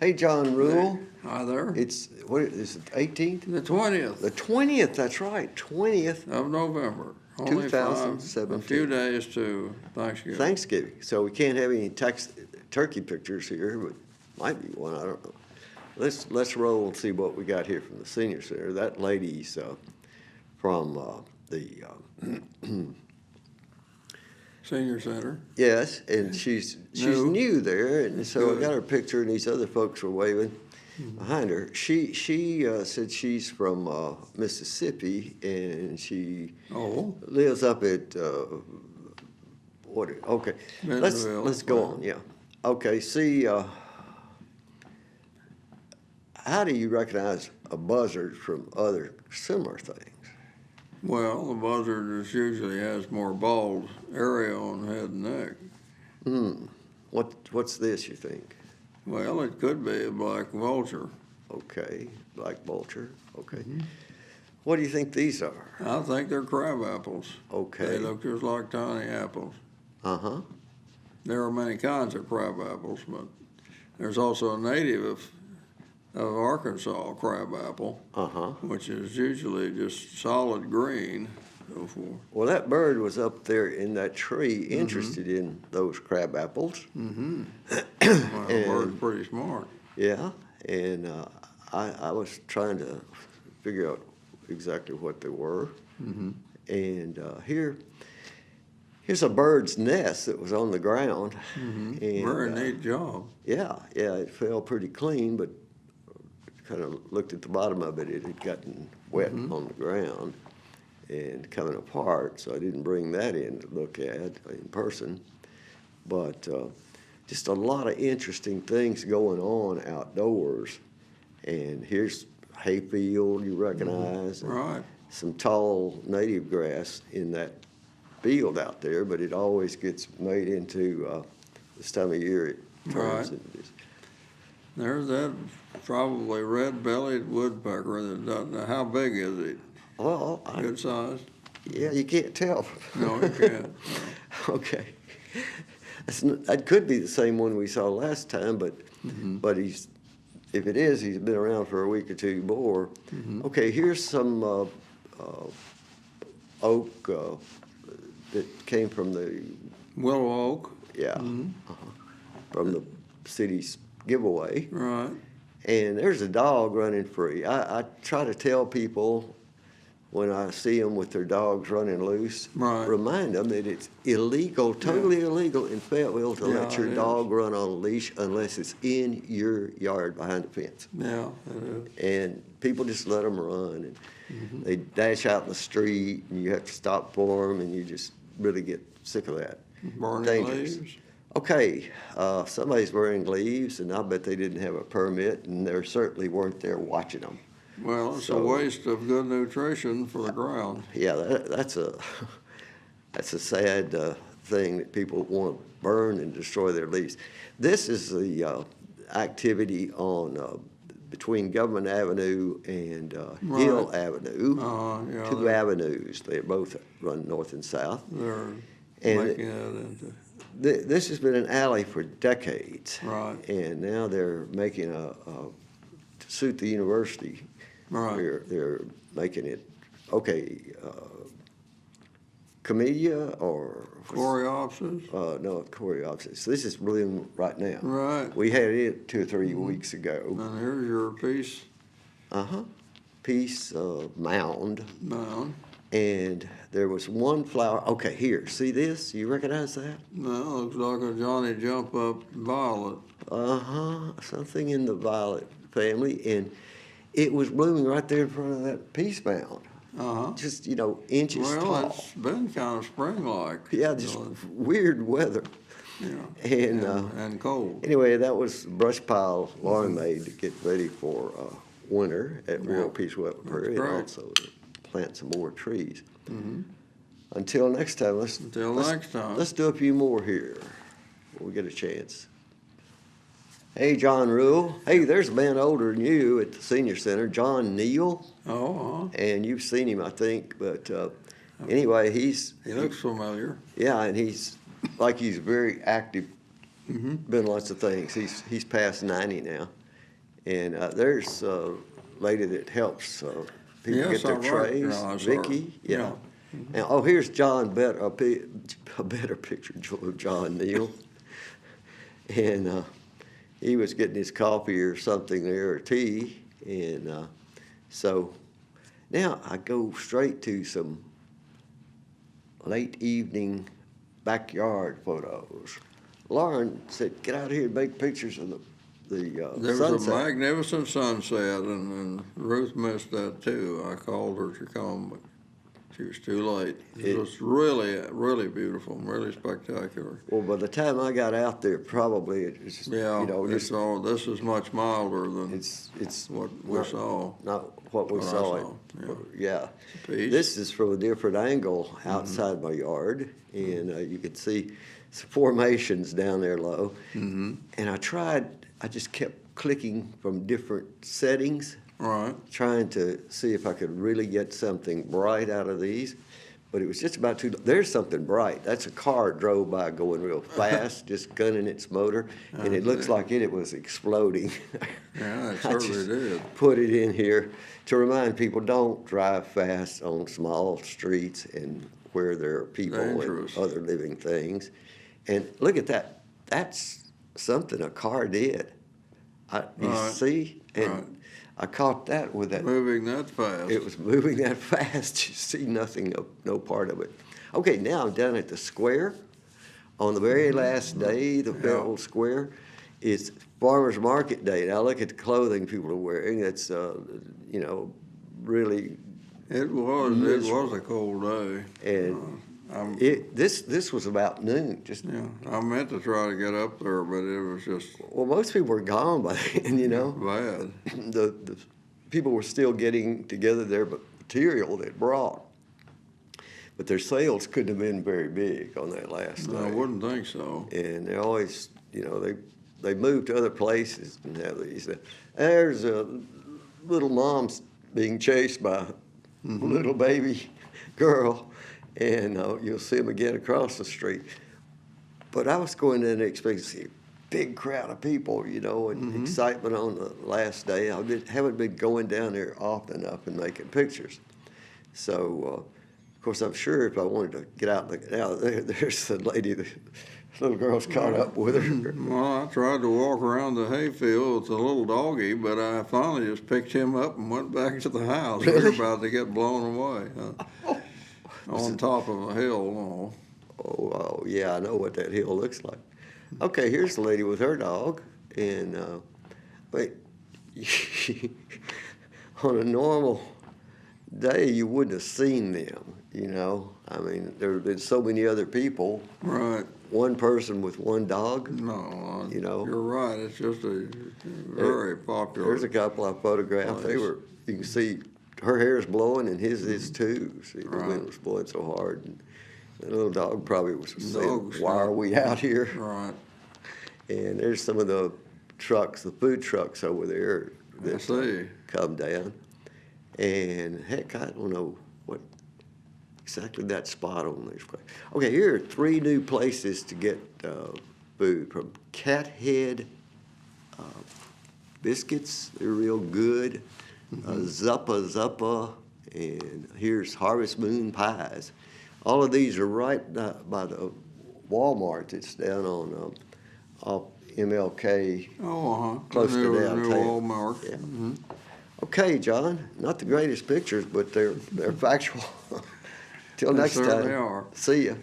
Hey, John Rule. Hi there. It's, what is it, 18th? The 20th. The 20th, that's right, 20th. Of November. Only 2017. a few days to Thanksgiving. Thanksgiving. So we can't have any turkey pictures here, but might be one, I don't know. Let's roll and see what we got here from the senior center. That lady's from the Senior Center. yes, and she's new there, and so I got her picture, and these other folks were waving behind her. She said she's from Mississippi, and she lives up at okay. Let's go on. Yeah. Okay. See, how do you recognize a buzzard from other similar things? Well, the buzzard usually has more bald area on head and neck. What's this, you think? Well, it could be a black vulture. Okay, black vulture. Okay. What do you think these are? I think they're crab apples. Okay. They look just like tiny apples. Uh-huh. There are many kinds of crab apples, but there's also a native of Arkansas crab apple, which is usually just solid green. So forth. Well, that bird was up there in that tree interested in those crab apples. Well, the bird's pretty smart. Yeah, and I was trying to figure out exactly what they were. And here's a bird's nest that was on the ground. And, very neat job. Yeah, it fell pretty clean, but kind of looked at the bottom of it. It had gotten wet on the ground and coming apart, so I didn't bring that in to look at in person. But just a lot of interesting things going on outdoors. And here's hayfield you recognize, and some tall native grass in that field out there, but it always gets made into this time of year it turns into this. There's that probably red-bellied woodpecker that doesn't know. How big is it? Well, good size? Yeah, you can't tell. No, you can't. Okay. That could be the same one we saw last time, but if it is, he's been around for a week or two more. Okay, here's some oak that came from the willow oak. Yeah, from the city's giveaway. Right. And there's a dog running free. I try to tell people when I see them with their dogs running loose, remind them that it's illegal, totally illegal in Fayetteville to let your dog run on a leash unless it's in your yard behind the fence. Yeah, it is. And people just let them run, and they dash out in the street, and you have to stop for them, and you just really get sick of that. Burning leaves. Okay, somebody's wearing leaves, and I bet they didn't have a permit, and they certainly weren't there watching them. Well, it's a waste of good nutrition for the ground. Yeah, that's a sad thing that people want to burn and destroy their leaves. This is the activity on between Government Avenue and Hill Avenue. Two avenues. They both run north and south. They're making it into. This has been an alley for decades. Right. And now they're making to suit the university. Right. They're making it, camellia or? Coreopsis? No, coreopsis. This is blooming right now. Right. We had it 2 or 3 weeks ago. And here's your peace. Peace mound. Mound. And there was one flower. Okay, here. See this? You recognize that? No, looks like a Johnny Jump Up violet. Something in the violet family, and it was blooming right there in front of that peace mound. Just, inches tall. Well, it's been kind of spring-like. Yeah, just weird weather. Yeah. And cold. Anyway, that was the brush pile Lauren made to get ready for winter at Rural Peace Wet Prairie, and also to plant some more trees. Until next time, let's do a few more here when we get a chance. Hey, John Rule. Hey, there's a man older than you at the senior center, John Neal. And you've seen him, I think. But anyway, he looks familiar. Yeah, and he's very active, been lots of things. He's past 90 now. And there's a lady that helps people Yes, get their I like trays, John, Vicky. yeah. Yeah. And oh, here's John, a better picture of John Neal. And he was getting his coffee or something there, or tea. And so now I go straight to some late evening backyard photos. Lauren said, "Get out here and make pictures of the There was sunset." a magnificent sunset, and Ruth missed that too. I called her to come, but she was too late. It was really, really beautiful, really spectacular. Well, by the time I got out there, probably it's Yeah, you know, this is much milder than it's what we saw. not what we What I saw. saw, Yeah. Peace. This is from a different angle outside my yard, and you could see some formations down there low. Mm-hmm. And I just kept clicking from different settings, Right. trying to see if I could really get something bright out of these. But it was just about there's something bright. That's a car drove by going real fast, just gunning its motor, and it looks like it was exploding. Yeah, it I certainly just did. put it in here to remind people, don't drive fast on small streets and where there are people Dangerous. and other living things. And look at that. That's something a car did. You Right. see? And Right. I caught that with that. Moving that fast. It was moving that fast. You see nothing, no part of it. Okay, now I'm down at the square. On the very last day, the Fayetteville Square, it's Farmers Market Day. Now look at the clothing people are wearing. It's, really. It was a cold day. And I'm- this was about noon. Just Yeah, I meant to try to get up there, but it was just well, most people were gone by then. bad. The people were still getting together their material they brought, but their sales couldn't have been very big on that last I day. wouldn't think so. And they always, they moved to other places and have these. There's a little mom's being chased by a little baby girl, and you'll see them again across the street. But I was going in expecting to see a big crowd of people, and excitement on the last day. Haven't been going down there often enough and making pictures. So, of course, I'm sure if I wanted to get out, there's the lady, the little girl's caught up with her. Well, I tried to walk around the hayfield with the little doggy, but I finally just picked him up and went back to the house. We were Really? about to get blown away on top of a hill. Oh, yeah, I know what that hill looks like. Okay, here's the lady with her dog, and wait, on a normal day, you wouldn't have seen them, I mean, there have been so many other people. Right. One person with one dog. No, You're right. It's just a very popular. There's a couple I photographed. You can see her hair is blowing and his is too. See, the wind was blowing so hard. And the little dog probably was saying, "Why are we out here?" Right. And there's some of the trucks, the food trucks over there that come down. And heck, I don't know what exactly that spot on this place. Okay, here are 3 new places to get food from Cat Head biscuits. They're real good. Zuppa, and here's Harvest Moon pies. All of these are right by the Walmart that's down on off MLK. Close to downtown. New Walmart. Yeah. Okay, John. Not the greatest pictures, but they're factual. Till next time. Certainly are. See ya.